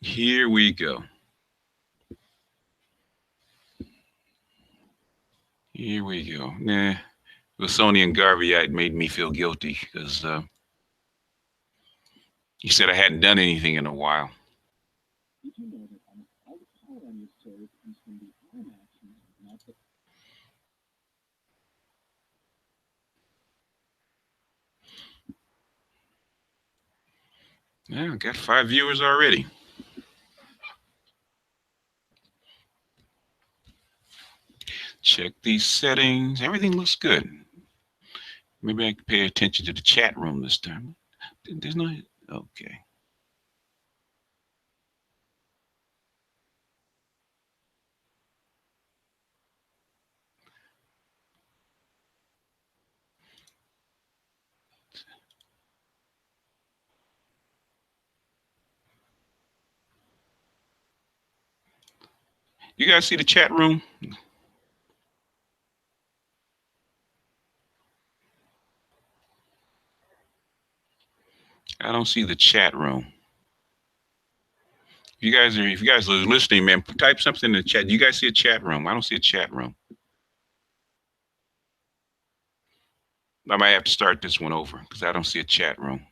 Here we go. Here we go. Nah, with Sony and Garvey, it made me feel guilty because he said I hadn't done anything in a while. Did you know that all the power on your soul comes from the arm action, not the... Yeah, I got 5 viewers already. Check these settings. Everything looks good. Maybe I can pay attention to the chat room this time. There's no... Okay. You guys see the chat room? I don't see the chat room. If you guys are listening, man, type something in the chat. Do you guys see a chat room? I don't see a chat room. I might have to start this one over because I don't see a chat room.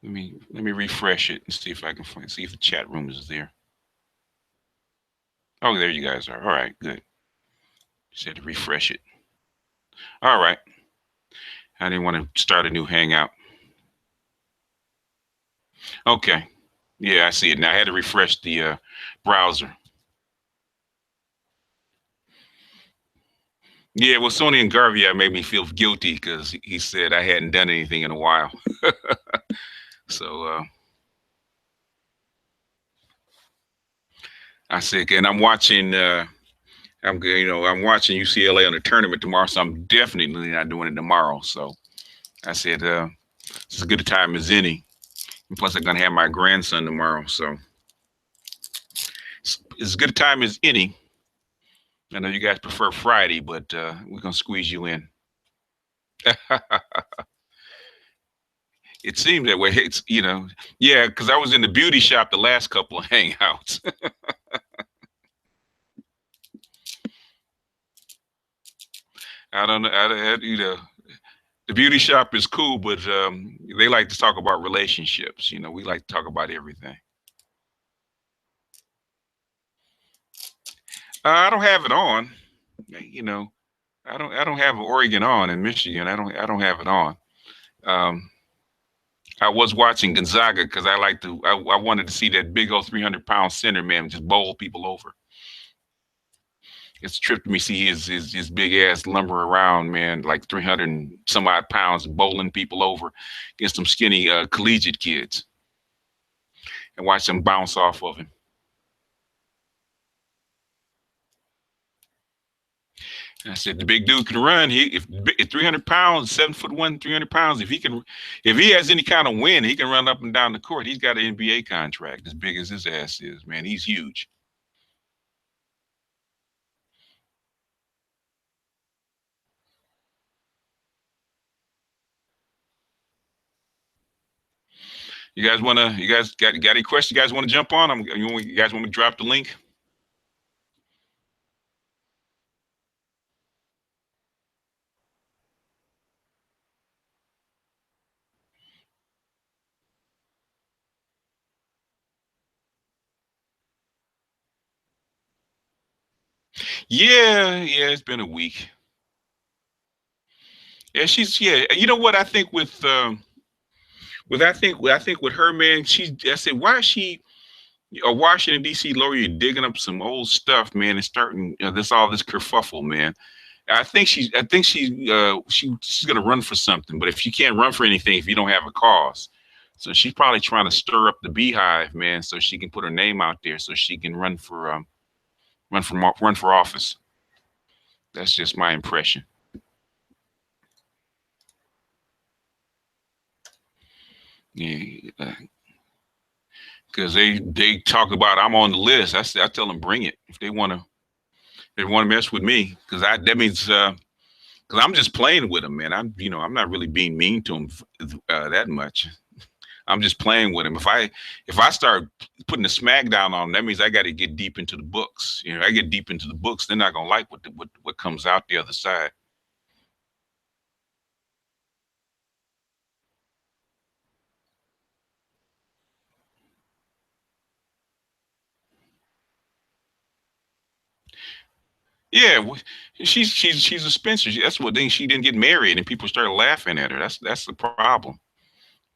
Let me refresh it and see if I can see if the chat room is there. Oh, there you guys are. All right, good. Just had to refresh it. All right. I didn't want to start a new hangout. Okay. Yeah, I see it now. I had to refresh the browser. Yeah, well, Sony and Garvey made me feel guilty because he said I hadn't done anything in a while. So I said, and I'm watching. I'm watching UCLA on the tournament tomorrow, so I'm definitely not doing it tomorrow. So I said, it's as good a time as any. And plus, I'm gonna have my grandson tomorrow, so it's as good a time as any. I know you guys prefer Friday, but we're gonna squeeze you in. It seems that way. It's yeah, because I was in the beauty shop the last couple of hangouts. I don't know. The beauty shop is cool, but they like to talk about relationships. We like to talk about everything. I don't have it on. I don't have Oregon on in Michigan. I don't have it on. I was watching Gonzaga because I wanted to see that big old 300-pound center man just bowl people over. It's a trip to me see his big ass lumber around, man, like 300 and some odd pounds bowling people over against some skinny collegiate kids and watch them bounce off of him. And I said, the big dude can run. If 300 pounds, 7'1", 300 pounds, if he has any kind of wind, he can run up and down the court. He's got an NBA contract as big as his ass is, man. He's huge. You guys got any questions? You guys want to jump on? You guys want me to drop the link? Yeah, it's been a week. Yeah, You know what? I think with her, man, I said, why is she a Washington D.C. lawyer digging up some old stuff, man, and starting all this kerfuffle, man. She's gonna run for something, but if she can't run for anything, if you don't have a cause, so she's probably trying to stir up the beehive, man, so she can put her name out there, so she can run for office. That's just my impression. Yeah, because they talk about I'm on the list. I tell them bring it if they want to mess with me, because that means Because I'm just playing with him, man. I'm not really being mean to him that much. I'm just playing with him. If I start putting the smack down on him, that means I got to get deep into the books. I get deep into the books, they're not gonna like what comes out the other side. Yeah, she's a Spencer. That's what thing. She didn't get married, and people started laughing at her. That's the problem.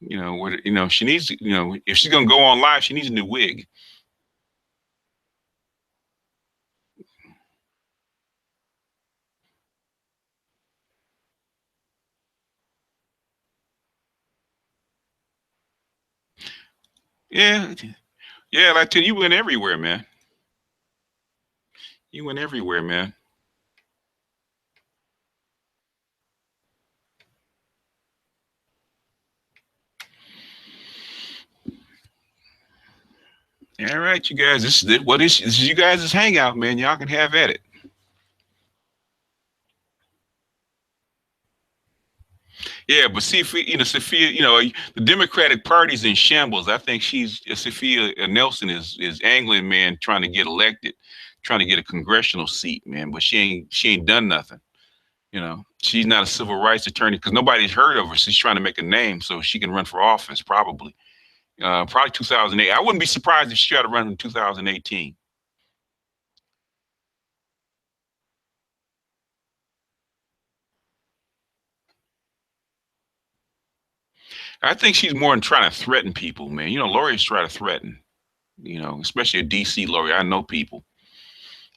She needs. If she's gonna go on live, she needs a new wig. Yeah, yeah. Like I tell you, went everywhere, man. You went everywhere, man. All right, you guys. This is you guys' hangout, man. Y'all can have at it. Yeah, but see, if Sophia, the Democratic Party's in shambles. I think Sophia Nelson is angling, man, trying to get elected, trying to get a congressional seat, man. But she ain't done nothing. She's not a civil rights attorney because nobody's heard of her. She's trying to make a name so she can run for office, probably. Probably 2008. I wouldn't be surprised if she tried to run in 2018. I think she's more than trying to threaten people, man. Lawyers try to threaten, especially a DC lawyer. I know people.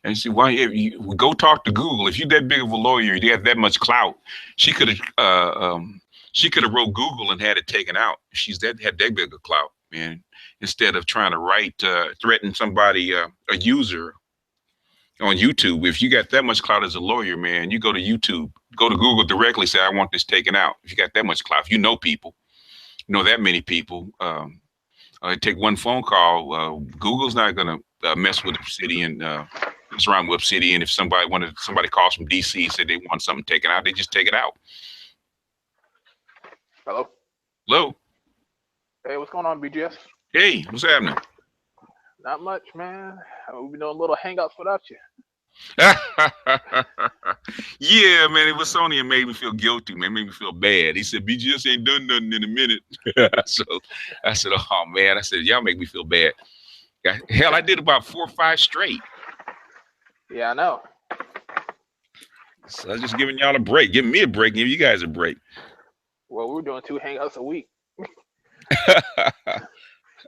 And see, why you go talk to Google? If you're that big of a lawyer, you have that much clout. She could have, she could have wrote Google and had it taken out. She's had that big of clout, man. Instead of trying to threaten somebody, a user on YouTube. If you got that much clout as a lawyer, man, you go to YouTube, go to Google directly, say I want this taken out. If you got that much clout, if you know people, that many people. Take one phone call. Google's not going to mess with Obsidian. Mess around with Obsidian. If somebody calls from DC, said they want something taken out, they just take it out. Hello. Hello. Hey, what's going on, BGS? Hey, what's happening? Not much, man. We've been doing little hangouts without you. Yeah, man, it was Sony and made me feel guilty, man. Made me feel bad. He said, BGS ain't done nothing in a minute. So I said, oh man. I said, y'all make me feel bad. Hell, I did about 4 or 5 straight. Yeah, I know. So I was just giving y'all a break. Give me a break, give you guys a break. Well, we were doing 2 hangouts a week.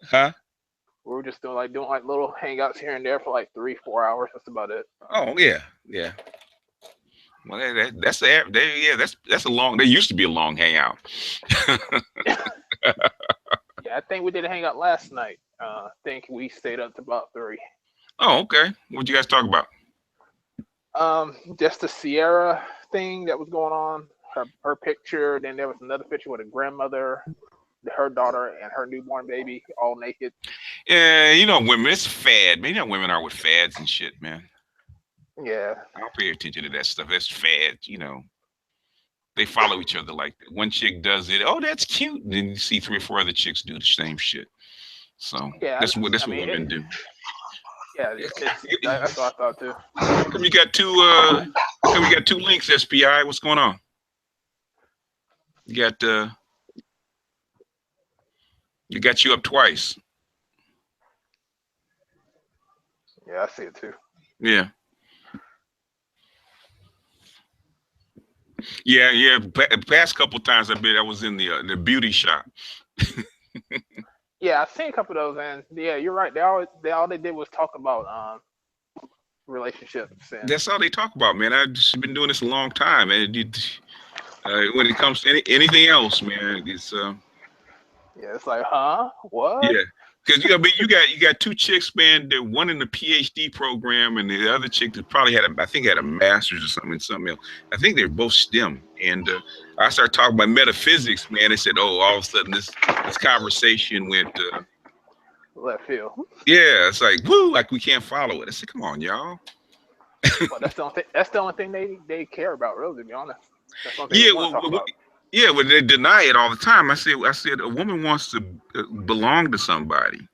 Huh? We were just doing like little hangouts here and there for like 3-4 hours. That's about it. Oh yeah. Well, that's a long. There used to be a long hangout. Yeah, I think we did a hangout last night. I think we stayed up to about 3. Oh, okay. What'd you guys talk about? Just the Sierra thing that was going on. Her picture. Then there was another picture with a grandmother, her daughter, and her newborn baby, all naked. Yeah, women. It's fad. Man, women are with fads and shit, man. Yeah. I don't pay attention to that stuff. That's fad. They follow each other like that. One chick does it. Oh, that's cute. And then you see 3 or 4 other chicks do the same shit. So yeah, that's what women do. Yeah, that's what I thought too. Come you got 2 we got 2 links, SPI. What's going on? You got you up twice. Yeah, I see it too. Yeah. Yeah. Past couple times I was in the beauty shop. Yeah, I've seen a couple of those, and yeah, you're right. All they did was talk about relationships. And that's all they talk about, man. I've just been doing this a long time, and when it comes to anything else, man, it's yeah, it's like, huh? What? Yeah, because you got 2 chicks, man. The one in the PhD program, and the other chick that probably had a master's or something else. I think they're both STEM. And I started talking about metaphysics, man. They said, oh, all of a sudden this conversation went left field. Yeah, it's like woo, like we can't follow it. I said, come on, y'all. Well, that's the only thing they care about, really, to be honest. That's something Yeah, they want to talk about. yeah, but they deny it all the time. I said a woman wants to belong to somebody.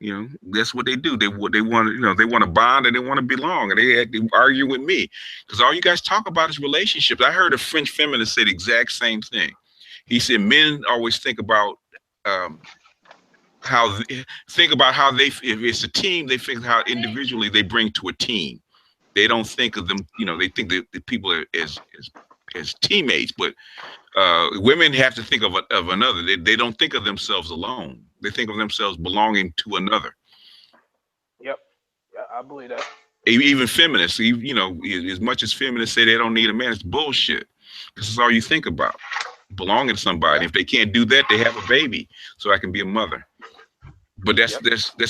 You know, that's what they do. They want to, they want to bond and they want to belong. And they had to argue with me because all you guys talk about is relationships. I heard a French feminist say the exact same thing. He said men always think about how they, if it's a team, they think how individually they bring to a team. They don't think of them. They think that the people are as teammates, but women have to think of another. They don't think of themselves alone. They think of themselves belonging to another. Yep. Yeah, I believe that. Even feminists, as much as feminists say they don't need a man, it's bullshit. This is all you think about, belonging to somebody. If they can't do that, they have a baby, so I can be a mother. But that's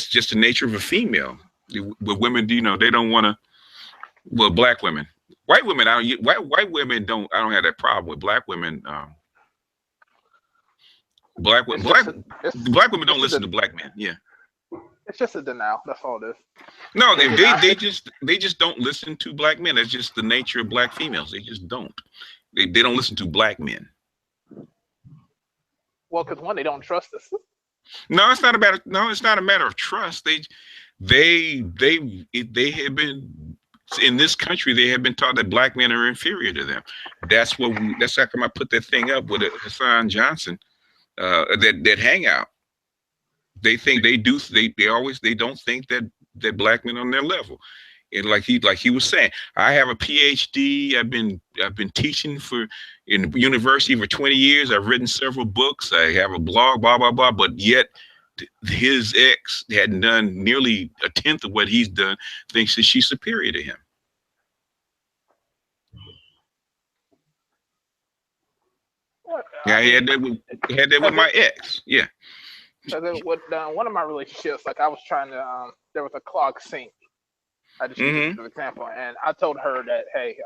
just the nature of a female. But women, they don't want to. Well, black women, white women, white women don't. I don't have that problem with black women. Black women don't listen to black men. Yeah, it's just a denial. That's all it is. No, they just don't listen to black men. That's just the nature of black females. They just don't. They don't listen to black men. Well, because one, they don't trust us. No, it's not a matter of trust. They have been in this country. They have been taught that black men are inferior to them. That's how come I put that thing up with Hassan Johnson. That hangout. They think they do. They don't think that black men are on their level. And like he was saying, I have a PhD. I've been teaching in the university for 20 years. I've written several books. I have a blog, blah blah blah. But yet, his ex hadn't done nearly a tenth of what he's done. Thinks that she's superior to him. Yeah, I had that with my ex. Yeah. So then with one of my relationships, like I was trying to, there was a clogged sink. I just use it as an example, and I told her that, hey,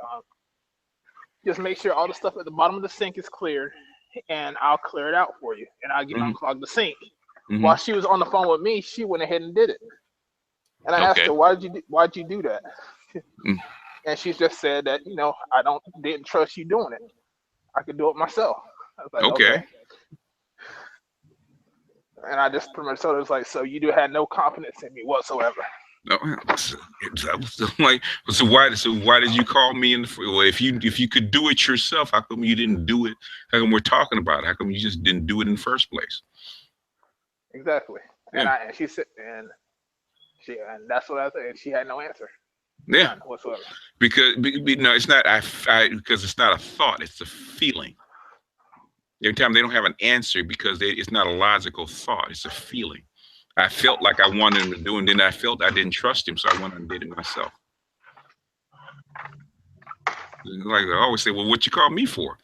just make sure all the stuff at the bottom of the sink is cleared, and I'll clear it out for you, and I'll get unclog the sink. While she was on the phone with me, she went ahead and did it, and I asked her, why'd you do that? And she just said that I didn't trust you doing it. I could do it myself. I was like, okay. And I just pretty much told her, it's like, so you had no confidence in me whatsoever. No, so why did you call me in well, if you could do it yourself, how come you didn't do it? How come we're talking about it? How come you just didn't do it in the first place? Exactly. Yeah. And she said, and that's what I said. And she had no answer. Yeah. None whatsoever. Because it's not because it's not a thought, it's a feeling. Every time they don't have an answer because it's not a logical thought, it's a feeling. I felt like I wanted him to do, and then I felt I didn't trust him, so I went and did it myself. Like I always say, well, what you call me for?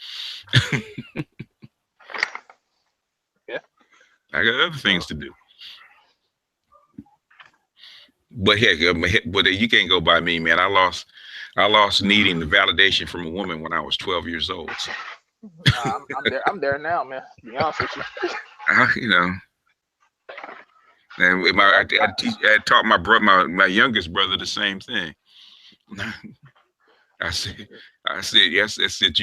Yeah. I got other things to do. But heck, you can't go by me, man. I lost needing the validation from a woman when I was 12 years old. So. I'm there now, man. To be honest with you. And I taught my youngest brother the same thing. I said, yes, I said,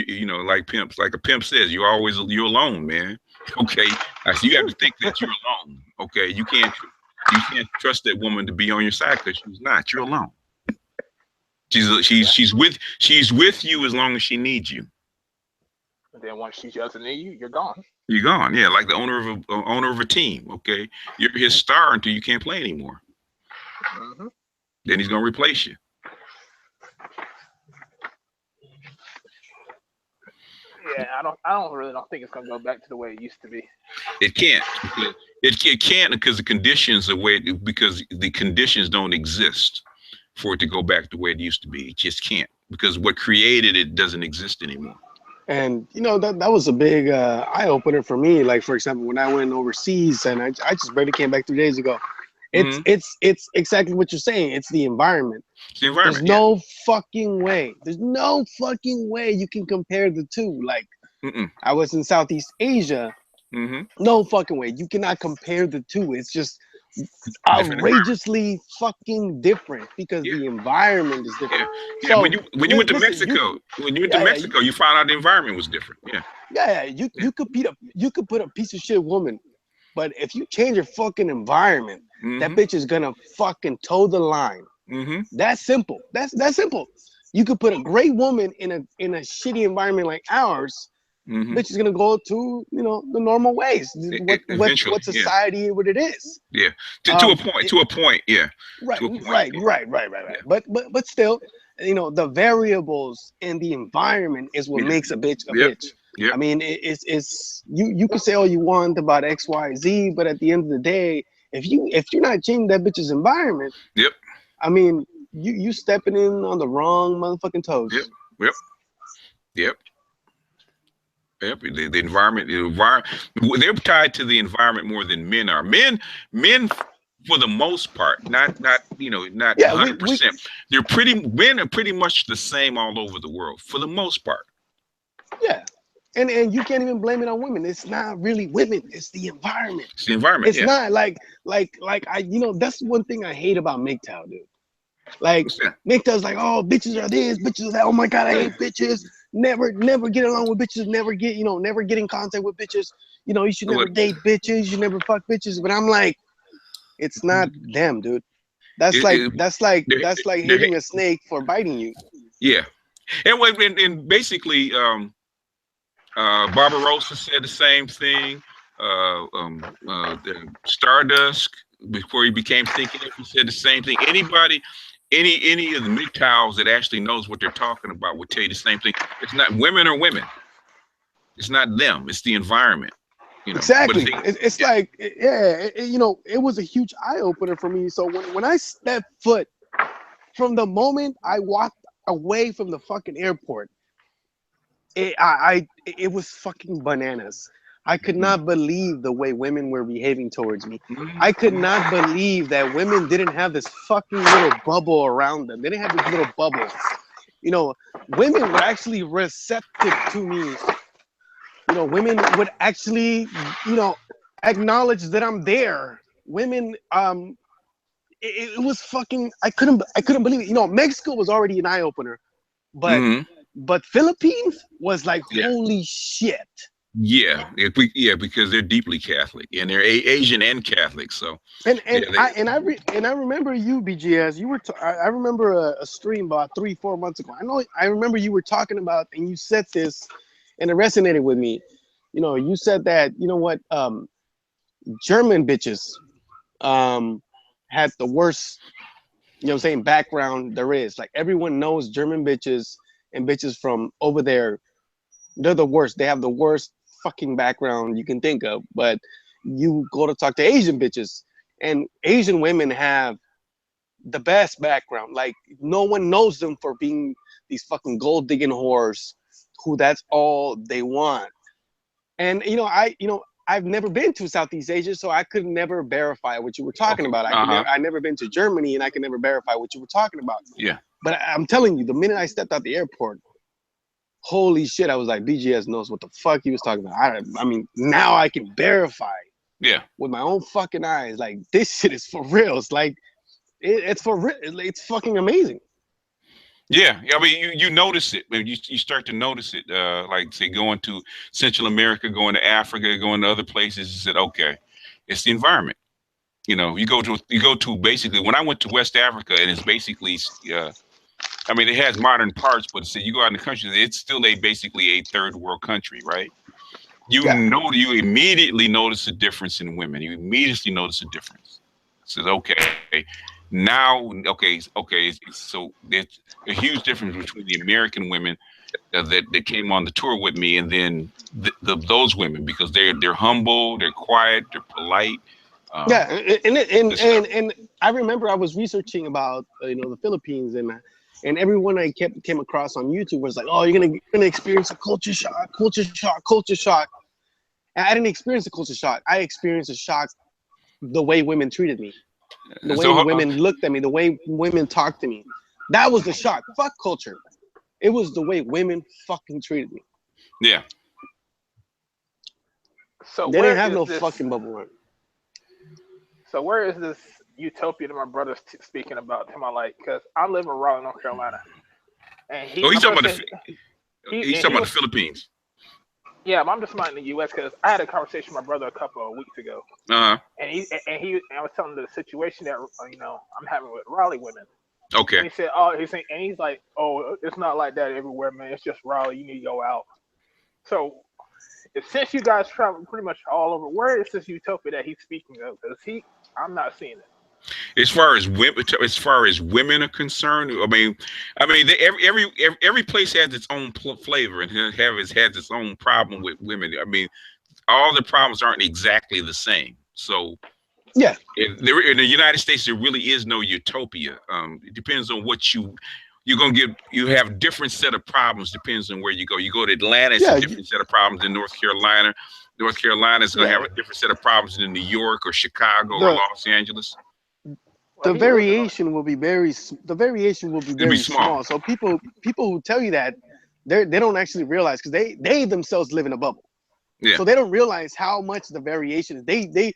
like a pimp says, you're alone, man. Okay. I said, you have to think that you're alone. Okay. You can't trust that woman to be on your side because she's not. You're alone. She's with you as long as she needs you. And then once she doesn't need you, you're gone. You're gone. Yeah, like the owner of a team. Okay, you're his star until you can't play anymore. Then he's gonna replace you. Yeah, I really don't think it's gonna go back to the way it used to be. It can't. It can't because the conditions because the conditions don't exist for it to go back the way it used to be. It just can't because what created it doesn't exist anymore. And that was a big eye opener for me. Like, for example, when I went overseas and I just barely came back 3 days ago. It's exactly what you're saying. It's the environment. There's no fucking way. There's no fucking way you can compare the two. Like, I was in Southeast Asia. No fucking way. You cannot compare the two. It's just outrageously fucking different because Yeah. the environment is different. Yeah. So When you went to listen, Mexico, you found out the environment was different. Yeah. you could put a piece of shit woman, but if you change your fucking environment, that bitch is gonna fucking toe the line. That's simple. That's simple. You could put a great woman in a shitty environment like ours. Bitch is gonna go to the normal ways. What society, what it is. Yeah. To a point. To a point. Yeah. Right. To a point. Right. Yeah. But still, the variables in the environment is what makes a bitch a bitch. Yep. I mean, it's you can say all you want about X, Y, Z, but at the end of the day, if you're not changing that bitch's environment, Yep. I mean, you stepping in on the wrong motherfucking toes. Yep. The environment, they're tied to the environment more than men are. Men, for the most part, not 100%. Men are pretty much the same all over the world for the most part. Yeah. And you can't even blame it on women. It's not really women. It's the environment. It's the environment. It's not like I that's one thing I hate about MGTOW, dude. Like MGTOW's like, oh, bitches are this, bitches are that. Oh my god, I hate bitches. Never get along with bitches. Never get in contact with bitches. You should never date bitches. You never fuck bitches. But I'm like, it's not them, dude. That's like hating a snake for biting you. Yeah, and basically, Barbarossa said the same thing. The Stardust, before he became thinking, he said the same thing. Any of the MGTOWs that actually knows what they're talking about would tell you the same thing. It's not women or women. It's not them. It's the environment. Exactly. It's like, it was a huge eye opener for me. So when I stepped foot, from the moment I walked away from the fucking airport, it was fucking bananas. I could not believe the way women were behaving towards me. I could not believe that women didn't have this fucking little bubble around them. They didn't have this little bubble. Women were actually receptive to me. Women would actually, acknowledge that I'm there. Women, it was fucking. I couldn't believe it. Mexico was already an eye opener, but Philippines was like, holy shit. Yeah, because they're deeply Catholic and they're Asian and Catholic. So I remember you, BGS. You were I remember a stream about 3-4 months ago. I remember you were talking about, and you said this, and it resonated with me. You said that German bitches had the worst background there is. Like, everyone knows German bitches and bitches from over there, they're the worst. They have the worst fucking background you can think of. But you go to talk to Asian bitches, and Asian women have the best background. Like, no one knows them for being these fucking gold digging whores who that's all they want. And I've never been to Southeast Asia, so I could never verify what you were talking about. I never been to Germany, and I could never verify what you were talking about. Yeah. But I'm telling you, the minute I stepped out the airport, holy shit, I was like, BGS knows what the fuck he was talking about. I mean, now I can verify. Yeah. With my own fucking eyes, like, this shit is for real. It's like, it's for real. It's fucking amazing. Yeah, I mean, you notice it. You start to notice it. Like, say, going to Central America, going to Africa, going to other places. You said, okay, it's the environment. You go to basically, when I went to West Africa, and it's basically, I mean, it has modern parts, but you go out in the country, it's still basically a third world country, right? You immediately notice a difference in women. You immediately notice a difference. It says, okay. Now, so it's a huge difference between the American women that came on the tour with me, and then those women, because they're humble, they're quiet, they're polite. And I remember I was researching about the Philippines, and everyone I came across on YouTube was like, oh, you're gonna experience a culture shock. And I didn't experience a culture shock. I experienced a shock the way women treated me. The way women looked at me, the way women talked to me. That was the shock. Fuck culture. It was the way women fucking treated me. Yeah. So they didn't have no fucking bubble wrap. So where is this utopia that my brother's speaking about? To my like, because I live in Raleigh, North Carolina, and Oh, he's my talking brother about said he's he talking about was, the Philippines. yeah, but I'm just minding the U.S. because I had a conversation with my brother a couple of weeks ago, and I was telling him the situation that I'm having with Raleigh women, Okay. and he said, he's like, oh, it's not like that everywhere, man. It's just Raleigh. You need to go out. So since you guys travel pretty much all over, where is this utopia that he's speaking of? Because I'm not seeing it. As far as women are concerned, every place has its own flavor and has its own problem with women. I mean, all the problems aren't exactly the same. So Yeah. in the United States, there really is no utopia. It depends on what you're gonna get. You have different set of problems. Depends on where you go. You go to Atlanta, it's a different set of problems. In North Carolina is gonna have a different set of problems than New York or Chicago or Los Angeles. The variation will be very small. So people who tell you that they don't actually realize, because they themselves live in a bubble. Yeah. So they don't realize how much the variation is. They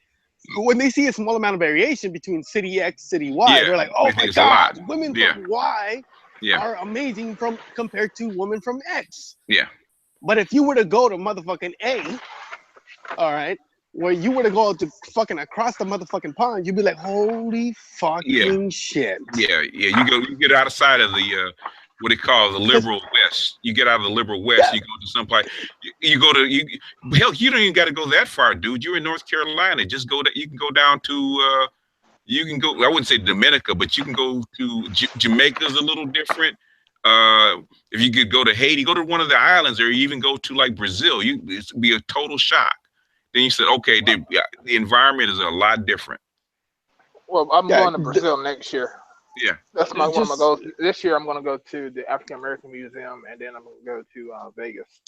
when they see a small amount of variation between city X, city Y, they're like, oh my God, women from Y are amazing compared to women from X. Yeah. But if you were to go to motherfucking A, all right, where you were to go to fucking across the motherfucking pond, you'd be like, holy fucking shit. Yeah. You get outside of the what they call the liberal West. You get out of the liberal West, you go to someplace. Hell, you don't even got to go that far, dude. You're in North Carolina. Just go. You can go down to. You can go. I wouldn't say Dominica, but you can go to Jamaica's a little different. If you could go to Haiti, go to one of the islands, or even go to like Brazil. It'd be a total shock. Then you said, okay, the environment is a lot different. Well, I'm going to Brazil next year. Yeah, that's one of my goals. This year, I'm going to go to the African American Museum, and then I'm going to go to Vegas.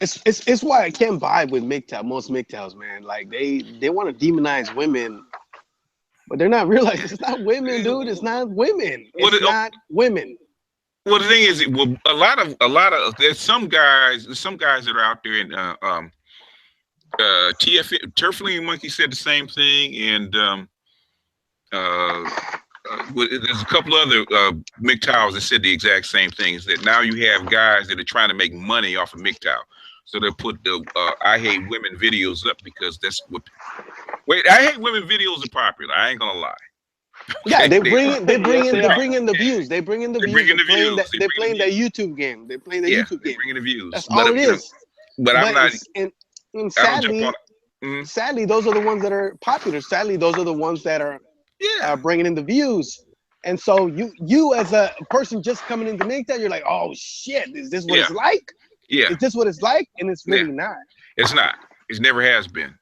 It's why I can't vibe with most MGTOWs, man. Like they want to demonize women, but they're not realizing it's not women, dude. It's not women. It's not women. Well, the thing is, a lot of there's some guys that are out there in Turfling Monkey said the same thing, and there's a couple other MGTOWs that said the exact same thing. Is that now you have guys that are trying to make money off of MGTOW, so they put the "I hate women" videos up because that's what. Wait, I hate women videos are popular. I ain't gonna lie. Yeah, they bring in the views. They bring in the views. They're playing that YouTube game. They're playing the YouTube game. Bringing the views. That's all it is. But I'm not. And sadly, those are the ones that are popular. Sadly, those are the ones that are bringing in the views. And so you as a person just coming into MGTOW, you're like, oh shit, is this what it's like? Yeah. Is this what it's like? And it's really not. It's not. It never has been.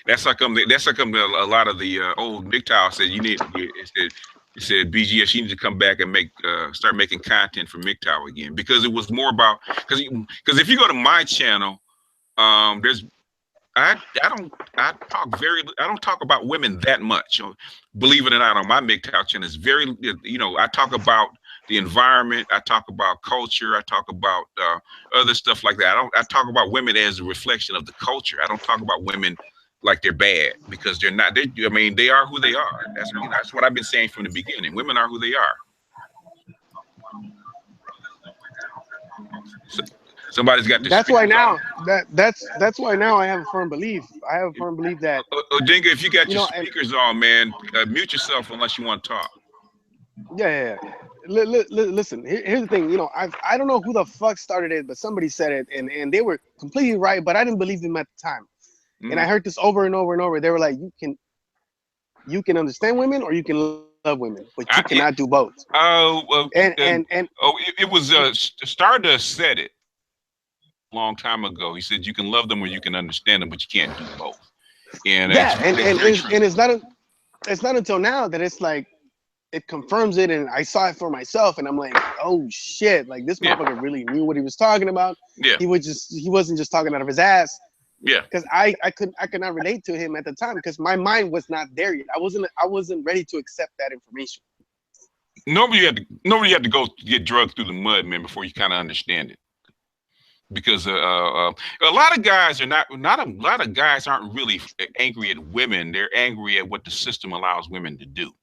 That's how come a lot of the old MGTOW said it said BGS, you need to come back and start making content for MGTOW again, because it was more about because if you go to my channel, I don't talk about women that much. Believe it or not, on my MGTOW channel, it's very I talk about the environment, I talk about culture, I talk about other stuff like that. I talk about women as a reflection of the culture. I don't talk about women like they're bad, because they're not. They are who they are. That's what I've been saying from the beginning. Women are who they are. So, somebody's got this. That's why now that's why now I have a firm belief. I have a firm belief that Odinga, if you got your speakers on, man, mute yourself unless you want to talk. Yeah. Listen, here's the thing. I don't know who the fuck started it, but somebody said it, and they were completely right, but I didn't believe them at the time. And I heard this over and over and over. They were like, you can understand women or you can love women, but you cannot do both. It was Stardust said it a long time ago. He said you can love them or you can understand them, but you can't do both. And it's not until now that it's like it confirms it, and I saw it for myself, and I'm like, oh shit, like this motherfucker really knew what he was talking about. Yeah, he wasn't just talking out of his ass. Yeah, because I could not relate to him at the time because my mind was not there yet. I wasn't ready to accept that information. Nobody had to go get drugged through the mud, man, before you kind of understand it. because a lot of guys are not a lot of guys aren't really angry at women. They're angry at what the system allows women to do.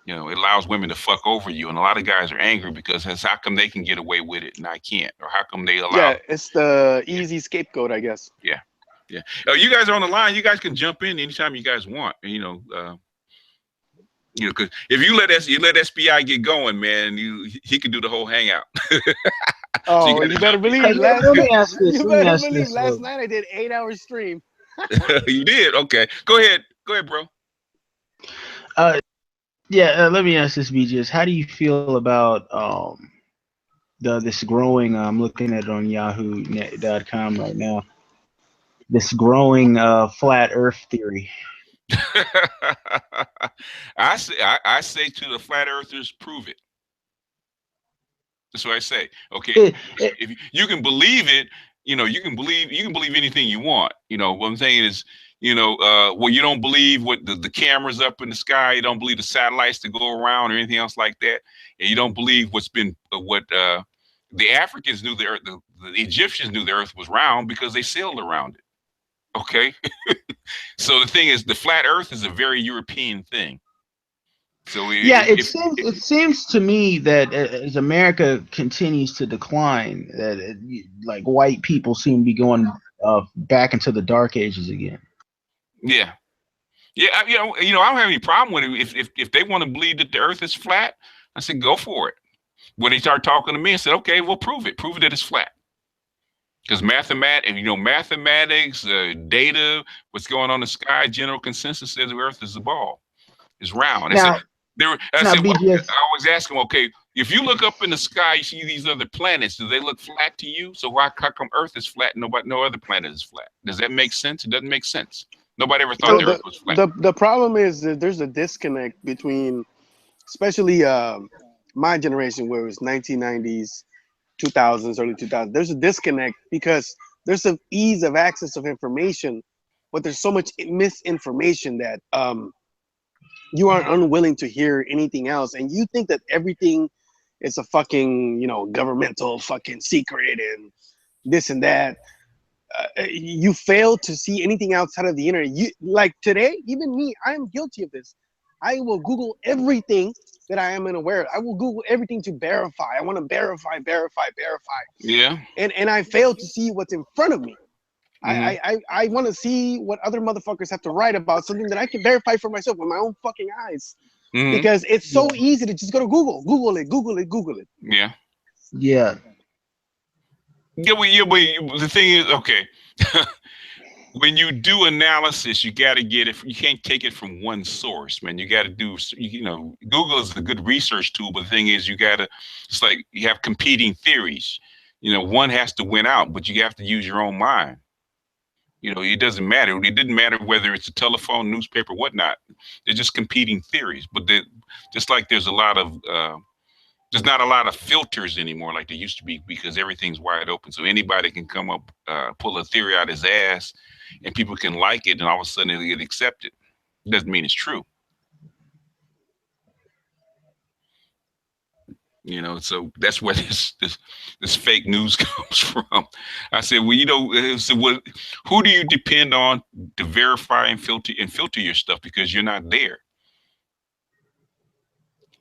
You know, it allows women to fuck over you, and a lot of guys are angry because how come they can get away with it and I can't, or how come they allow? Yeah, it's the easy scapegoat, I guess. Yeah, yeah. You guys are on the line. You guys can jump in anytime you guys want. You know, because if you let SPI get going, man, he could do the whole hangout. Oh, you better believe. Let me ask this. You better believe. Last night I did 8-hour stream. You did? Okay. Go ahead, bro. Let me ask this, BGS. How do you feel about this growing? I'm looking at it on Yahoo.com right now. This growing flat Earth theory. I say to the flat earthers, prove it. That's what I say. Okay, if you can believe it, you know, you can believe anything you want. You know, what I'm saying is, you know, well, you don't believe what the cameras up in the sky, you don't believe the satellites to go around or anything else like that, and you don't believe what's been the Africans knew the Earth, the Egyptians knew the Earth was round because they sailed around it. Okay, so the thing is, the flat Earth is a very European thing. So it seems to me that as America continues to decline, that like white people seem to be going back into the dark ages again. Yeah, yeah. You know, I don't have any problem with it. If they want to believe that the Earth is flat, I said go for it. When they start talking to me, I said, okay, well, prove it that it's flat. Because mathematics, data, what's going on in the sky, general consensus says the Earth is a ball, is round. I always ask them, okay, if you look up in the sky, you see these other planets, do they look flat to you? So how come Earth is flat and no other planet is flat? Does that make sense? It doesn't make sense. Nobody ever thought the Earth was flat. The problem is that there's a disconnect between, especially my generation, where it was 1990s, 2000s, early 2000s. There's a disconnect because there's an ease of access of information, but there's so much misinformation that you are unwilling to hear anything else, and you think that everything is a fucking, you know, governmental fucking secret and this and that. You fail to see anything outside of the internet. You, like today, even me, I am guilty of this. I will Google everything that I am unaware of. I will Google everything to verify. I want to verify. Yeah. And I fail to see what's in front of me. Mm-hmm. I want to see what other motherfuckers have to write about something that I can verify for myself with my own fucking eyes. Mm-hmm. Because it's so easy to just go to Google it. Yeah. Yeah. Yeah, but the thing is, okay, when you do analysis, you got to get it. You can't take it from one source, man. You got to do, you know, Google is a good research tool, but the thing is, it's like you have competing theories. You know, one has to win out, but you have to use your own mind. You know, it doesn't matter. It didn't matter whether it's a telephone, newspaper, whatnot. They're just competing theories. But just like there's not a lot of filters anymore like there used to be, because everything's wide open. So anybody can come up, pull a theory out his ass, and people can like it, and all of a sudden it'll get accepted. It doesn't mean it's true. You know, so that's where this fake news comes from. I said, well, you know, so who do you depend on to verify and filter your stuff, because you're not there?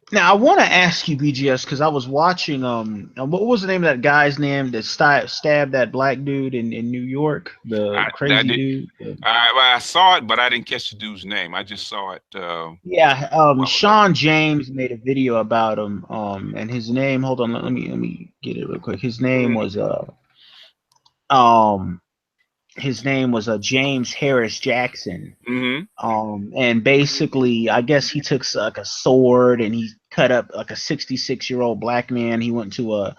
Now I want to ask you, BGS, because I was watching what was the name of that guy's name that stabbed that black dude in New York, the crazy dude? I saw it, but I didn't catch the dude's name. I just saw it. Sean James made a video about him, and his name. Hold on, let me get it real quick. His name was James Harris Jackson. Mm-hmm. And basically, I guess he took like a sword and he cut up like a 66-year-old black man. He went to a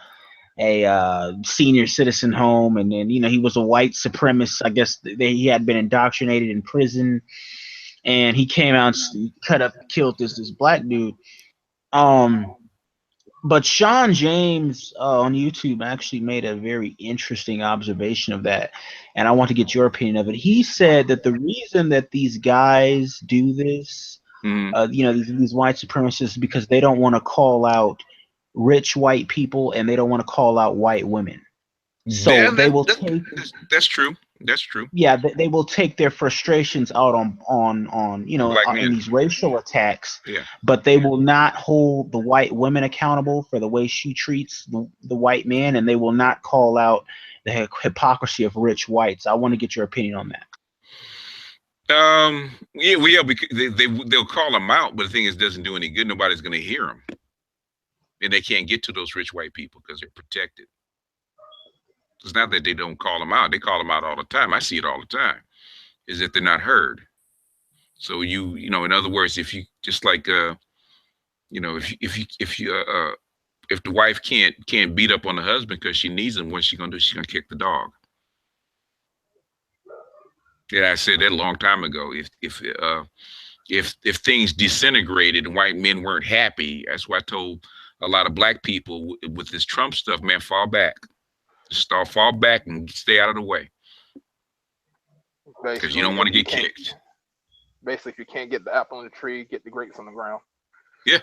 senior citizen home, and then, you know, he was a white supremacist. I guess he had been indoctrinated in prison, and he came out and killed this black dude. But Sean James on YouTube actually made a very interesting observation of that, and I want to get your opinion of it. He said that the reason that these guys do this, you know, these white supremacists, because they don't want to call out rich white people and they don't want to call out white women. So they will take. That's true. That's true. Yeah, they will take their frustrations out on Black in men. these racial attacks, Yeah. but they will not hold the white woman accountable for the way she treats the white man, and they will not call out the hypocrisy of rich whites. I want to get your opinion on that. Yeah, well, yeah, because they'll call them out, but the thing is, it doesn't do any good. Nobody's going to hear them, and they can't get to those rich white people because they're protected. It's not that they don't call them out; they call them out all the time. I see it all the time. Is that they're not heard. So you know, in other words, if you just like you know, if the wife can't beat up on the husband because she needs him, what's she gonna do? She's gonna kick the dog. Yeah, I said that a long time ago. If things disintegrated and white men weren't happy, that's why I told a lot of black people with this Trump stuff, man, fall back. Fall back and stay out of the way. Because you don't want to get kicked. Basically, if you can't get the apple on the tree, get the grapes on the ground. Yeah.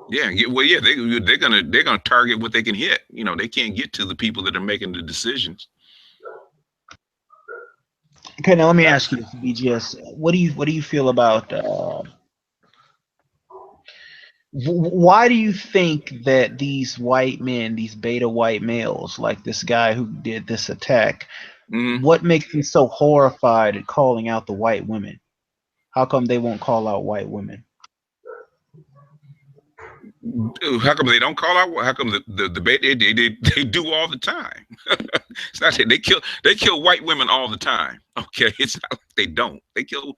Yeah. Well, yeah, they're gonna target what they can hit. You know, they can't get to the people that are making the decisions. Okay, now let me ask you this, BGS. What do you feel about why do you think that these white men, these beta white males, like this guy who did this attack, what makes them so horrified at calling out the white women? How come they won't call out white women? How come they don't call out? How come the debate they do all the time? It's not that they kill white women all the time. Okay, it's not like they don't. They kill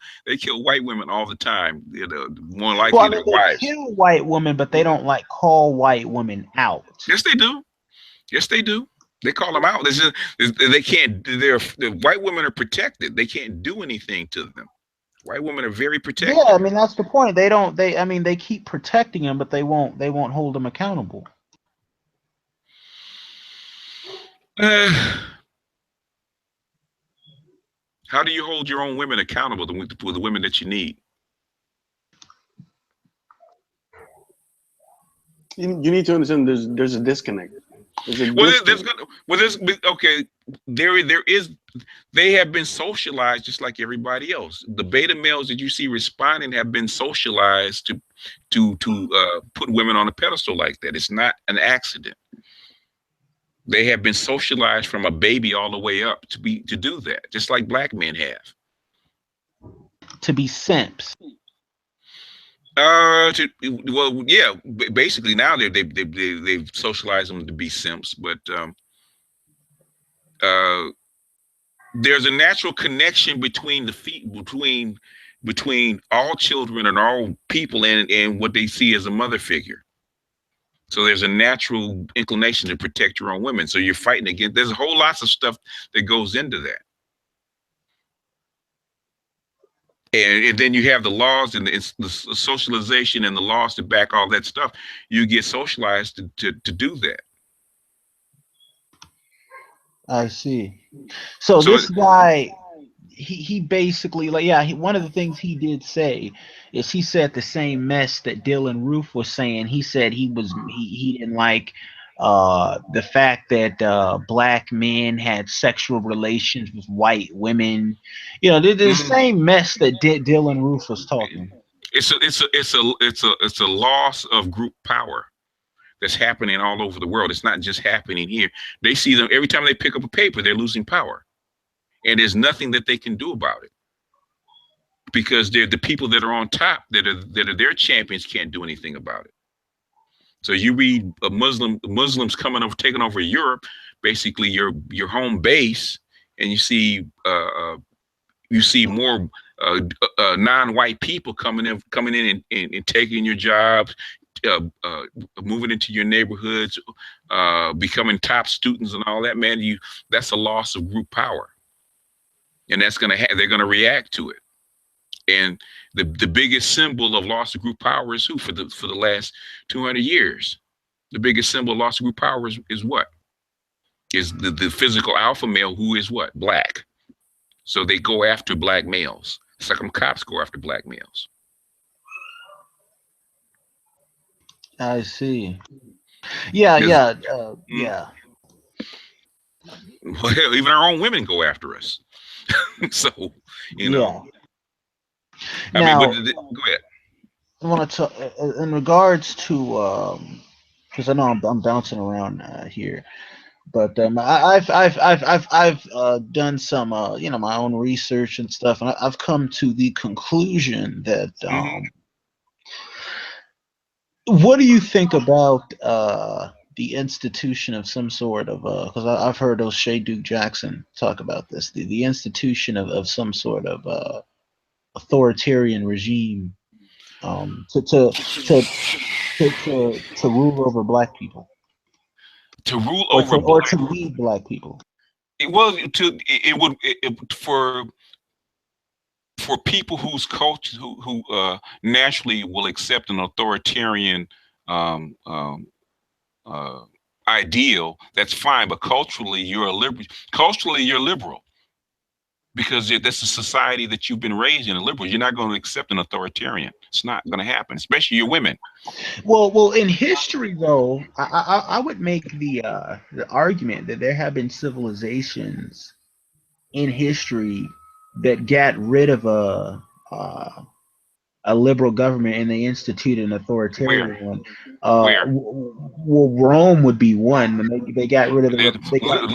white women all the time. You know, more likely well, I mean, their they wives. kill white women, but they don't like call white women out. Yes, they do. Yes, they do. They call them out. They can't. The white women are protected. They can't do anything to them. White women are very protected. Yeah, I mean that's the point. I mean they keep protecting them, but they won't hold them accountable. How do you hold your own women accountable for the women that you need? You need to understand there's a disconnect. Okay. There is. They have been socialized just like everybody else. The beta males that you see responding have been socialized to put women on a pedestal like that. It's not an accident. They have been socialized from a baby all the way up to do that, just like black men have. To be simps. Well, yeah. Basically, now they've socialized them to be simps, but there's a natural connection between between all children and all people and what they see as a mother figure. So there's a natural inclination to protect your own women. So you're fighting against. There's a whole lots of stuff that goes into that. And then you have the laws and the socialization and the laws to back all that stuff. You get socialized to do that. I see. So this guy, he basically, like, yeah, one of the things he did say is he said the same mess that Dylan Roof was saying. He said he didn't like the fact that black men had sexual relations with white women. You know, the same mess that Dylan Roof was talking. It's a loss of group power that's happening all over the world. It's not just happening here. They see them every time they pick up a paper, they're losing power. And there's nothing that they can do about it. Because they're the people that are on top, that are their champions, can't do anything about it. So you read Muslims coming over, taking over Europe, basically your home base, and you see more non-white people coming in and taking your jobs, moving into your neighborhoods, becoming top students and all that. Man, that's a loss of group power, and they're gonna react to it. And the biggest symbol of loss of group power is who for the last 200 years. The biggest symbol of loss of group power is what? Is the physical alpha male who is what? Black. So they go after black males. It's like cops go after black males. I see. Yeah. Well, even our own women go after us. So, you know, I mean, but Now, go ahead. I want to talk in regards to because I know I'm bouncing around here, but I've done some my own research and stuff, and I've come to the conclusion that Mhm. what do you think about the institution of some sort of because I've heard O'Shea Duke Jackson talk about this, the institution of some sort of authoritarian regime to rule over black people To rule or over to black, lead black people. well, it would for people whose culture who naturally will accept an authoritarian um, um, uh, ideal, that's fine. But culturally, you're a liberal. Culturally, you're liberal because that's the society that you've been raised in. A liberal, you're not going to accept an authoritarian. It's not going to happen, especially your women. Well, in history, though, I would make the argument that there have been civilizations in history that got rid of a liberal government and they instituted an Where, authoritarian one. where? Well, Rome would be one when they got rid of they got.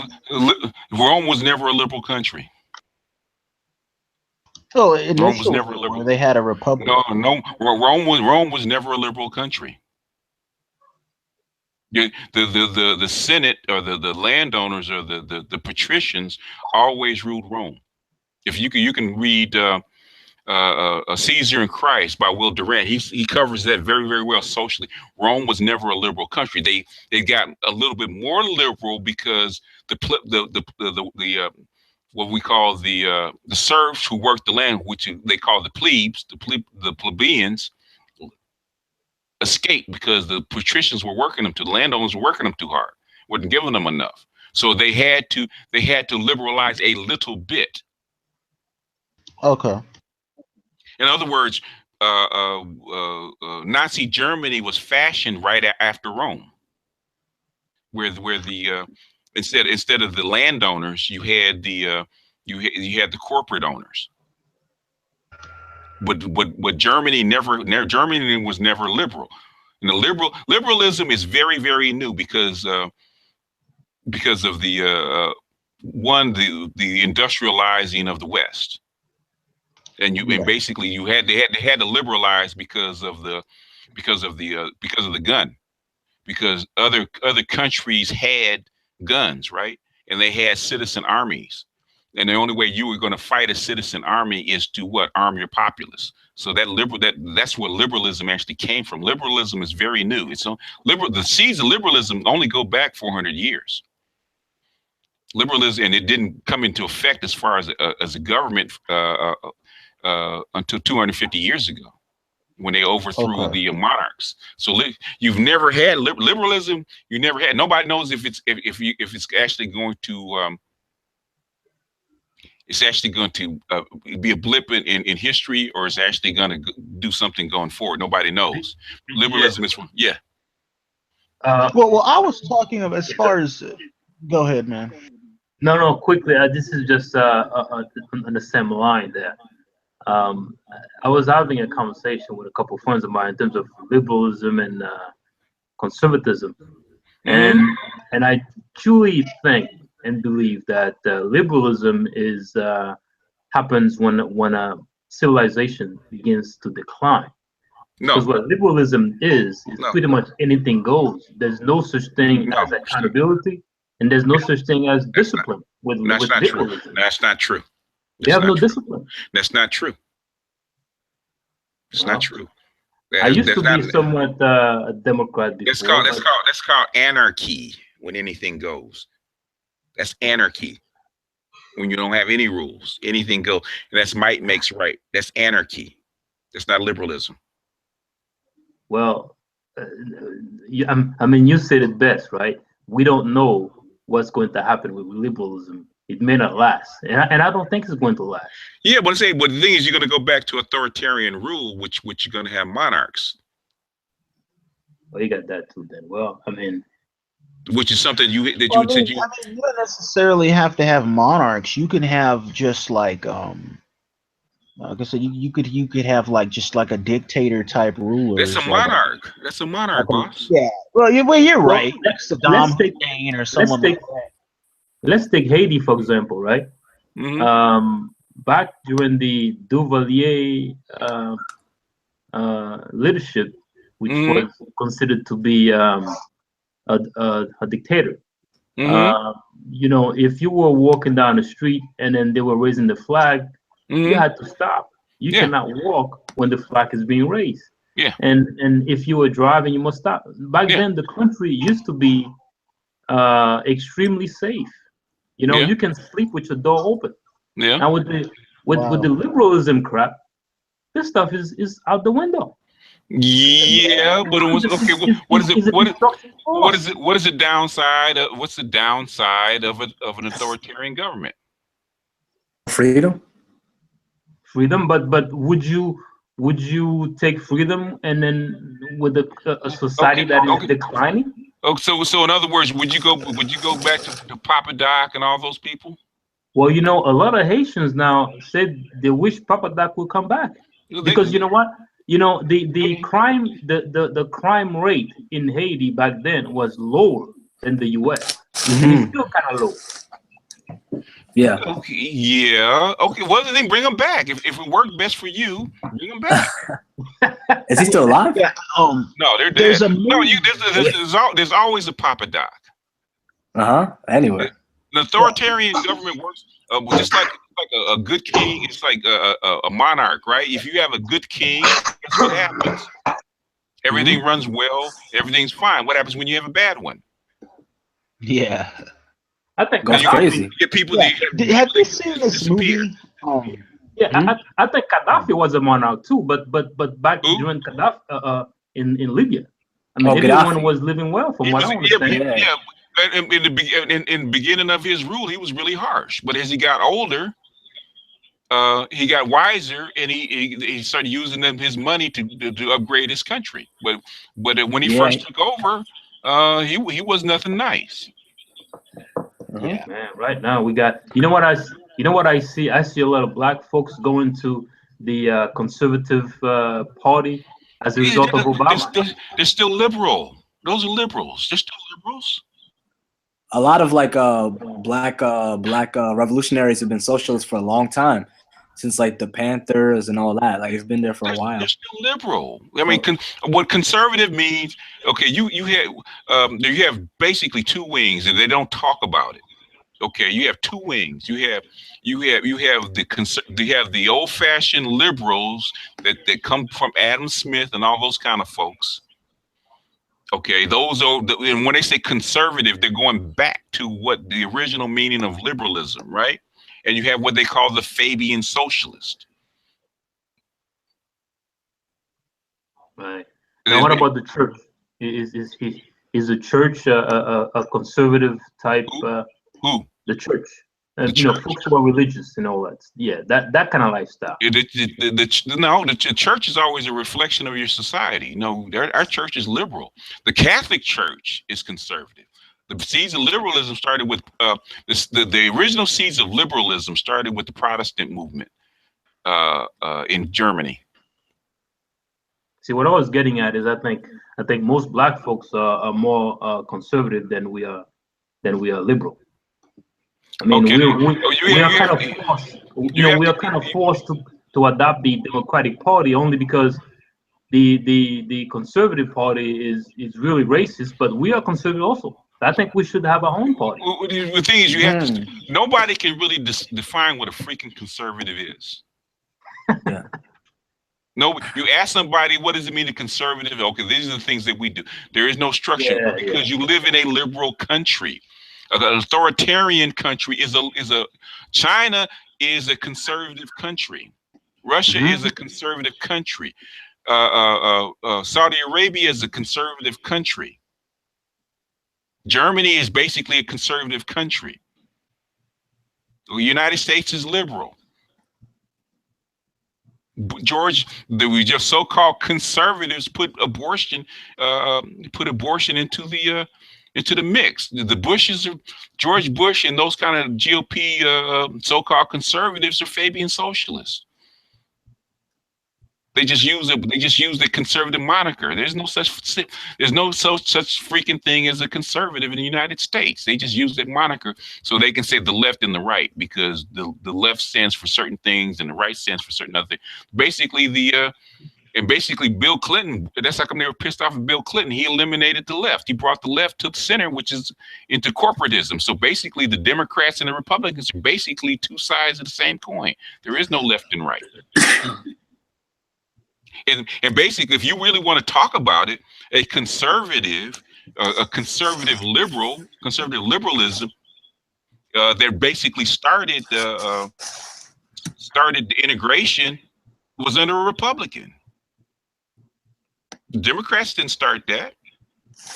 Rome was never a liberal country. Oh, Rome was initially never a when liberal. they had a republic. No, no. Rome was never a liberal country. The Senate or the landowners or the patricians always ruled Rome. If you can read Caesar and Christ by Will Durant. He covers that very, very well socially. Rome was never a liberal country. They got a little bit more liberal because the what we call the serfs who worked the land, which they call the plebes, the plebeians, escaped because the patricians were working them too. The landowners were working them too hard, wasn't giving them enough. So they had to liberalize a little bit. Okay. In other words, Nazi Germany was fashioned right after Rome, where the instead of the landowners, you had the corporate owners. But Germany was never liberal. And the liberalism is very, very new because of the industrializing of the West. And basically they had to liberalize because of the gun, because other countries had guns, right? And they had citizen armies, and the only way you were going to fight a citizen army is to what? Arm your populace. So that's where liberalism actually came from. Liberalism is very new. The seeds of liberalism only go back 400 years. Liberalism, and it didn't come into effect as far as a government until 250 years ago, when they overthrew Okay. the monarchs. So you've never had liberalism. You never had. Nobody knows if it's actually going to be a blip in history, or it's actually going to do something going forward. Nobody knows. Yeah. Liberalism is yeah. Well, I was talking of as far as. Go ahead, man. No, quickly. This is just on the same line there. I was having a conversation with a couple of friends of mine in terms of liberalism and conservatism, and Mhm. and I truly think and believe that liberalism is happens when a civilization begins to decline. No, Because what liberalism is no, pretty much anything goes. There's no such thing no. as accountability, and there's no such thing as That's not. discipline with That's not true. liberalism. That's not true. They That's have not no true. discipline. That's not true. It's not Well, true. I used That's to not. be somewhat a Democrat That's before, called that's but called that's called anarchy. When anything goes, that's anarchy. When you don't have any rules, anything goes. And that's might makes right. That's anarchy. That's not liberalism. well, I mean, you said it best, right? We don't know what's going to happen with liberalism. It may not last, and I don't think it's going to last. Yeah, but the thing is, you're going to go back to authoritarian rule, which you're going to have monarchs. Well, you got that too, then. Well, I mean, which is something you that Well, you said you. I mean, you don't necessarily have to have monarchs. You can have just like I said, you could have like just like a dictator type That's a rulers, like monarch. That's a monarch, boss. yeah. Well, you're Well, right. Like let's Saddam take Hussein or let's someone take like that. let's take Haiti for example, right? Mm-hmm. Back during the Duvalier leadership, which Mm-hmm. was considered to be a dictator. Mm-hmm. Uh, you know, if you were walking down the street and then they were raising the flag, you Mm-hmm. had to stop. You Yeah. cannot walk when the flag is being raised. Yeah. And if you were driving, you must stop. Back Yeah. then, the country used to be extremely safe. You know, Yeah. you can sleep with your door open. Yeah. Now with the liberalism crap, this stuff is out the window. Yeah, but it was This okay. What is it? is a destruction What is force. it? What is the downside? What's the downside of an authoritarian government? Freedom. Freedom, but would you take freedom and then with a society Okay. that is Okay. declining? Oh, so in other words, would you go back to Papa Doc and all those people? Well, you know, a lot of Haitians now said they wish Papa Doc would come back because you know what? You know, the crime rate in Haiti back then was lower than the U.S. and it's still kind of low. Yeah. Okay, yeah. Okay, well then bring them back. If it worked best for you, bring them back. Is he still alive? Yeah. No, they're dead. There's a No, movie. there's always a Papa Doc. Anyway. The authoritarian government works just like a good king. It's like a monarch, right? If you have a good king, guess what happens? Everything runs well. Everything's fine. What happens when you have a bad one? Yeah. I think Goes You crazy. get people. Yeah. That Have you seen this disappear. movie? I think Gaddafi was a monarch too, but back Who? during Gaddafi in Libya, I mean everyone Gaddafi. was living well from what I understand. Yeah. In the beginning of his rule, he was really harsh. But as he got older, he got wiser, and he started using his money to upgrade his country. But when he first took over, he was nothing nice. Yeah. Man, right now we got you know what I see? I see a lot of black folks going to the conservative party as a result of Obama. They're still liberal. Those are liberals. They're still liberals. A lot of like black revolutionaries have been socialists for a long time, since like the Panthers and all that. Like it's been there for a while. They're still liberal. I mean, what conservative means? Okay, you have basically two wings, and they don't talk about it. Okay, you have two wings. You have the old-fashioned liberals that come from Adam Smith and all those kind of folks. Okay, those are and when they say conservative, they're going back to what the original meaning of liberalism, right? And you have what they call the Fabian socialist. Right. Now, what about the church? Is the church a conservative type? Who? The church. The You know, church. folks who are religious and all that. Yeah, that kind of lifestyle. The church is always a reflection of your society. No, our church is liberal. The Catholic Church is conservative. The seeds of liberalism started with the original seeds of liberalism started with the Protestant movement in Germany. See, what I was getting at is I think most black folks are more conservative than we are liberal. I mean, Okay. we are kind of forced. We are kind of forced to adopt the Democratic Party only because the Conservative Party is really racist, but we are conservative also. I think we should have our own party. The thing is, you have to. Nobody can really define what a freaking conservative is. Yeah. No, you ask somebody, what does it mean to conservative? Okay, these are the things that we do. There is no structure because you live in a liberal country. An authoritarian country China is a conservative country. Russia is a conservative country. Saudi Arabia is a conservative country. Germany is basically a conservative country. The United States is liberal. The so-called conservatives put abortion into into the mix. The Bushes, George Bush, and those kind of GOP so-called conservatives are Fabian socialists. They just use it. They just use the conservative moniker. There's no such freaking thing as a conservative in the United States. They just use that moniker so they can say the left and the right, because the left stands for certain things and the right stands for certain other things. Basically, basically Bill Clinton. That's how come they were pissed off at Bill Clinton. He eliminated the left. He brought the left to the center, which is into corporatism. So basically, the Democrats and the Republicans are basically two sides of the same coin. There is no left and right. And basically, if you really want to talk about it, a conservative liberalism that basically started the integration was under a Republican. The Democrats didn't start that.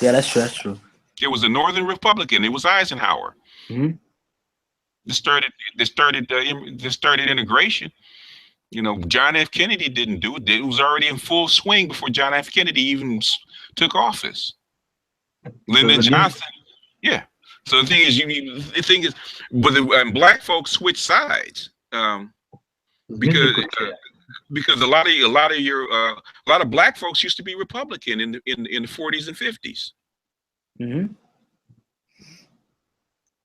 Yeah, that's true. That's true. It was a Northern Republican. It was Eisenhower. Mm-hmm. They started integration. You know, John F. Kennedy didn't do it. It was already in full swing before John F. Kennedy even took office. Lyndon Johnson, yeah. So the thing is, but black folks switch sides because a lot of black folks used to be Republican in the 40s and 50s. Mm-hmm.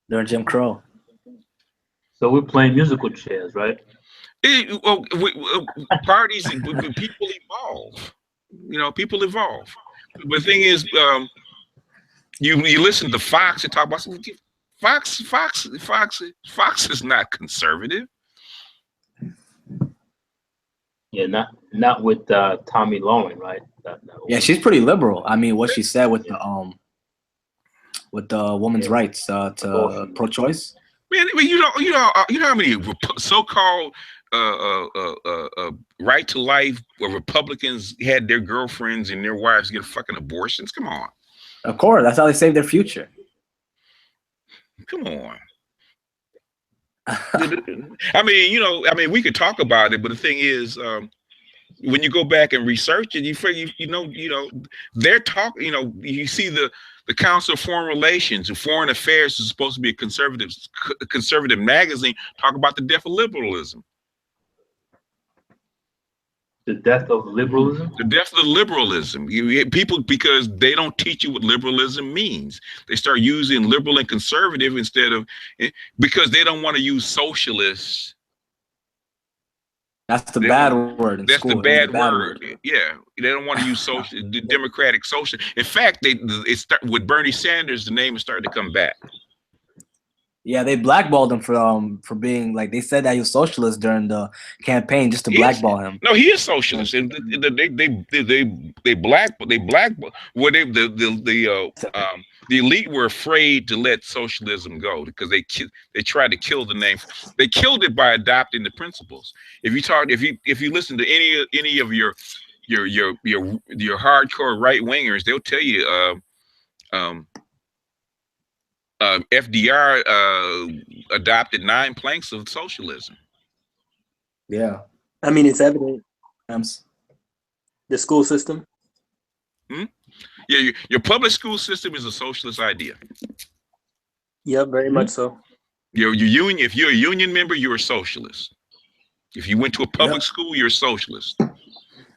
During Jim Crow. So we're playing musical chairs, right? Parties, people evolve. You know, people evolve. But the thing is, you listen to Fox and talk about Fox is not conservative. Yeah, not with Tommy Lauren, right? Yeah, she's pretty liberal. I mean, what she said with the women's rights to pro-choice. Man, you know how many so-called right to life where Republicans had their girlfriends and their wives get fucking abortions? Come on. Of course, that's how they save their future. Come on. I mean, we could talk about it, but the thing is, when you go back and research it, you figure, they're talking. You see the Council of Foreign Relations and Foreign Affairs is supposed to be a conservative magazine. Talk about the death of liberalism. The death of liberalism? The death of liberalism. People, because they don't teach you what liberalism means. They start using liberal and conservative because they don't want to use socialist. That's the bad word. That's the bad word. Yeah, they don't want to use social, the democratic social. In fact, with Bernie Sanders, the name is starting to come back. Yeah, they blackballed him for being, like, they said that he was socialist during the campaign just to blackball him. No, he is socialist, and they blackball. The elite were afraid to let socialism go because they tried to kill the name. They killed it by adopting the principles. If you listen to any of your hardcore right wingers, they'll tell you FDR adopted 9 planks of socialism. Yeah, I mean, it's evident. The school system. Yeah, your public school system is a socialist idea. Yep, very much so. Your union. If you're a union member, you're a socialist. If you went to a public school, you're a socialist.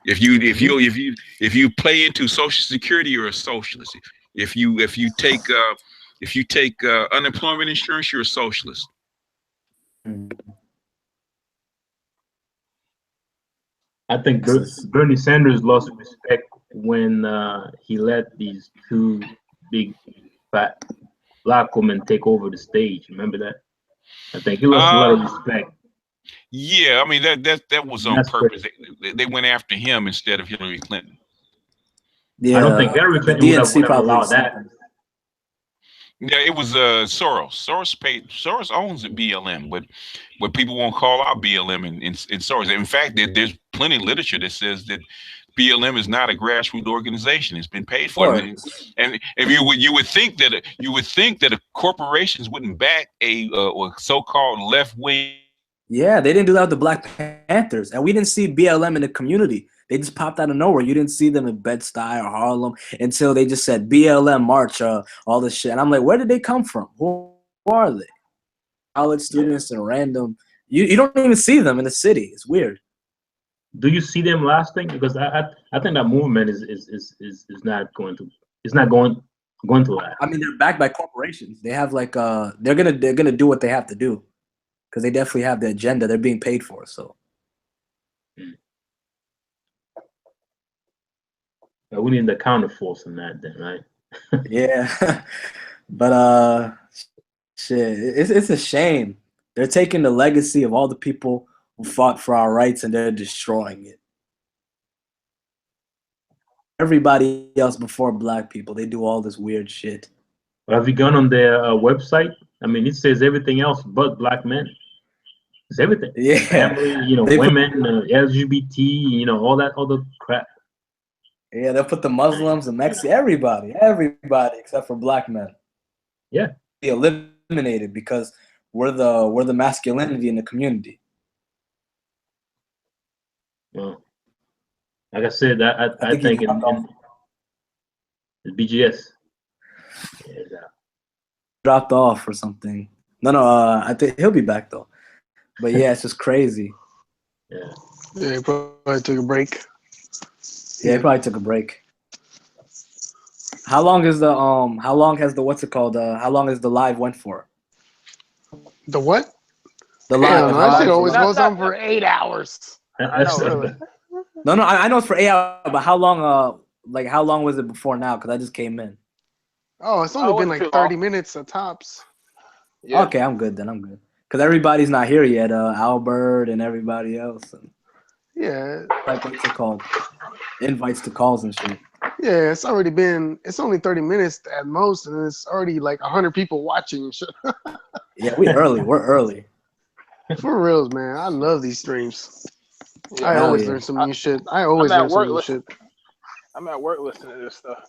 If you play into Social Security, you're a socialist. If you take unemployment insurance, you're a socialist. I think Bernie Sanders lost respect when he let these 2 big fat black women take over the stage. Remember that? I think he lost a lot of respect. Yeah, I mean that was on purpose. They went after him instead of Hillary Clinton. Yeah, I don't think Hillary Clinton would have allowed that. Yeah, it was Soros. Soros owns the BLM, but people won't call out BLM in Soros. In fact, there's plenty of literature that says that BLM is not a grassroots organization. It's been paid for, and you would think that corporations wouldn't back a so-called left wing. Yeah, they didn't do that with the Black Panthers, and we didn't see BLM in the community. They just popped out of nowhere. You didn't see them in Bed-Stuy or Harlem until they just said BLM march, all this shit. And I'm like, where did they come from? Who are they? College students and random. You don't even see them in the city. It's weird. Do you see them lasting? Because I think that movement is not going to last. I mean, they're backed by corporations. They have like they're gonna do what they have to do, because they definitely have the agenda. They're being paid for. So we need the counterforce in that, then, right? yeah, but shit, it's a shame. They're taking the legacy of all the people who fought for our rights and they're destroying it. Everybody else before black people, they do all this weird shit. Have you gone on their website? I mean, it says everything else but black men. It's everything. Yeah, family, women, LGBT, all that other crap. Yeah, they'll put the Muslims and Mexicans, everybody except for black men. Yeah, be eliminated because we're the masculinity in the community. Well, like I said, I think in the BGS. Yeah, dropped off or something. No, I think he'll be back though. But yeah, it's just crazy. Yeah, he probably took a break. Yeah, he probably took a break. How long has the what's it called? How long has the live went for? The what? The live. That shit always goes on for 8 hours. I know, really. No, I know it's for 8 hours, but how long? How long was it before now? Because I just came in. Oh, it's only been like 30 minutes at tops. Yeah. Okay, I'm good then. I'm good. Because everybody's not here yet. Albert and everybody else. And, yeah. like, what's it called? Invites to calls and shit. Yeah, it's only 30 minutes at most, and it's already like 100 people watching and shit. Yeah, we're early. For reals, man. I love these streams. Yeah, I always learn some new shit. I'm at work listening to this stuff.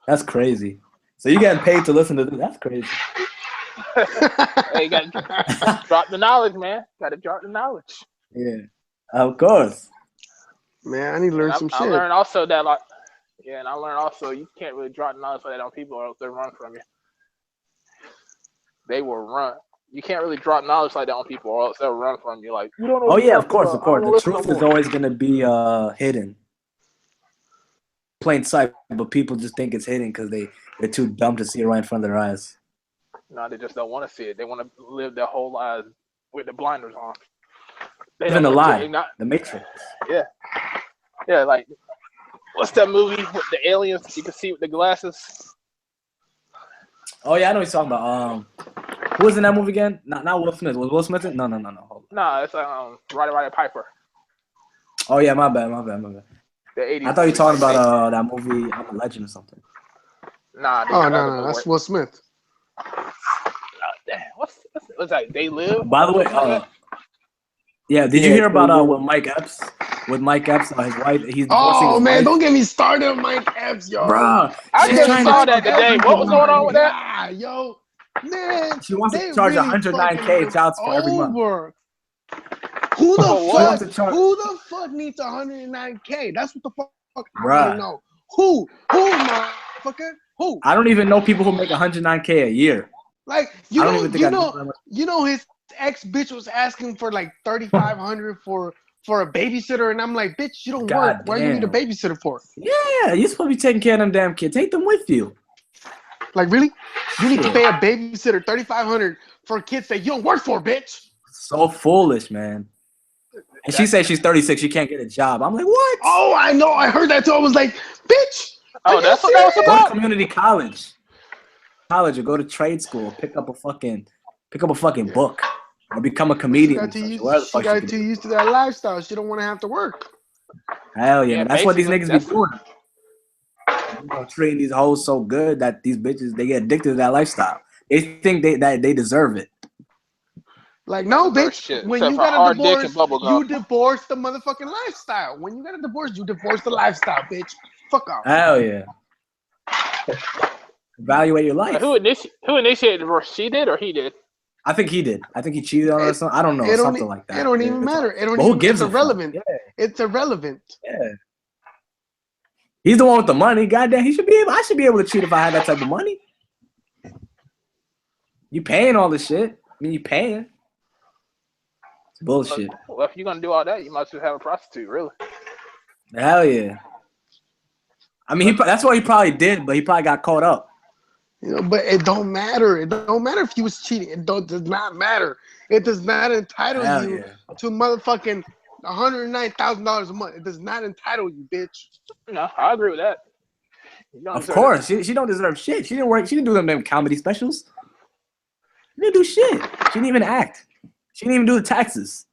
That's crazy. So you getting paid to listen to this? That's crazy. Hey, you gotta drop the knowledge, man. Gotta drop the knowledge. Yeah, of course. Man, I need to learn some shit. I learned also that, and I learned also you can't really drop the knowledge like that on people, or else they'll run from you. They will run. You can't really drop knowledge like that on people, or else they'll run from you. Like, you don't know. Oh yeah, of course. The truth is always gonna be hidden, plain sight. But people just think it's hidden because they're too dumb to see it right in front of their eyes. No, they just don't want to see it. They want to live their whole lives with the blinders on. Even the lie, the Matrix. Yeah, like what's that movie with the aliens? You can see with the glasses. Oh yeah, I know what you're talking about. Who was in that movie again? Not Will Smith. Was Will Smith in? No. Hold on. No, it's Roddy Piper. Oh yeah, my bad. The 80s. I thought you were talking about that movie, I'm a Legend or something. Nah. No. That's Will Smith. Damn, what's that? They Live? By the way, yeah, did you hear about with Mike Epps? With Mike Epps, his wife, he's divorcing his wife. Don't get me started on Mike Epps, yo. Bruh, I just saw that today. What was going on with that? Yo, man. She wants to charge really $109K child support every month. Who the fuck needs $109K? That's what the fuck I want to know. Who, motherfucker? Who? I don't even know people who make $109K a year. Like, you know his ex bitch was asking for like $3,500 for a babysitter, and I'm like, bitch, you don't work. Why you need a babysitter for? Yeah, you're supposed to be taking care of them damn kids. Take them with you. Like, really? You need to pay a babysitter $3,500 for kids that you don't work for, bitch. So foolish, man. And she said she's 36, she can't get a job. I'm like, what? Oh, I know. I heard that too. I was like, bitch. Oh, that's what that was about. Go to community college. Or go to trade school. Pick up a fucking book. Or become a comedian. She got too used to that lifestyle. She don't want to have to work. Hell yeah, that's what these niggas be doing. Treating these hoes so good that these bitches, they get addicted to that lifestyle. They think that they deserve it. Like, no, bitch. When you got a divorce, you divorce the motherfucking lifestyle. When you got a divorce, you divorce the lifestyle, bitch. Fuck off. Hell yeah. Evaluate your life. Who initiated the divorce? She did or he did? I think he did. I think he cheated on her or something. I don't know. Something like that. It don't even matter. It don't even it's irrelevant. Yeah. It's irrelevant. Yeah. He's the one with the money. Goddamn, he should be able. I should be able to cheat if I had that type of money. You paying all this shit? I mean, you paying? It's bullshit. Well, if you're gonna do all that, you might as well have a prostitute, really. Hell yeah. I mean, that's what he probably did, but he probably got caught up. You know, but it don't matter. It don't matter if you was cheating. It does not matter. It does not entitle Hell you yeah. to motherfucking $109,000 a month. It does not entitle you, bitch. No, I agree with that. You don't Of deserve course, she don't deserve shit. She didn't work. She didn't do them damn comedy specials. She didn't do shit. She didn't even act. She didn't even do the taxes.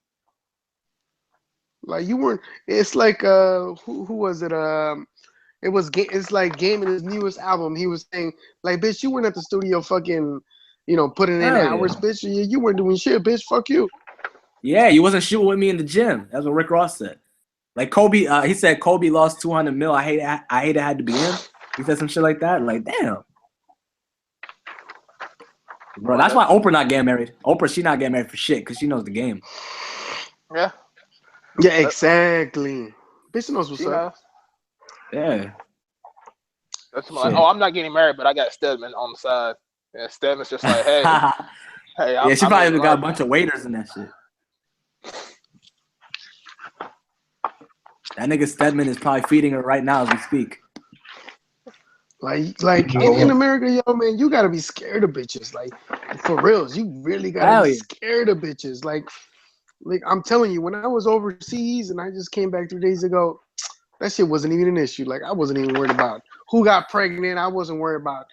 Like you weren't. It's like who was it? It's like Game in his newest album. He was saying like, bitch, you weren't at the studio fucking, putting in Hell hours, yeah. bitch. You weren't doing shit, bitch. Fuck you. Yeah, you wasn't shooting with me in the gym. That's what Rick Ross said. Like Kobe, he said Kobe lost 200 mil. I hate it had to be him. He said some shit like that. Like, damn. Bro, that's why Oprah not getting married. Oprah, she not getting married for shit because she knows the game. Yeah. Yeah, exactly. Bitch knows what's up. Yeah. That's like, I'm not getting married, but I got Stedman on the side. Yeah, Stedman's just like, hey, hey. Yeah, she probably got a bunch of waiters in that shit. That nigga Stedman is probably feeding her right now as we speak. Like in America, yo, man, you gotta be scared of bitches. Like, for reals, you really gotta be scared of bitches. Like I'm telling you, when I was overseas and I just came back 3 days ago, that shit wasn't even an issue. Like, I wasn't even worried about who got pregnant. I wasn't worried about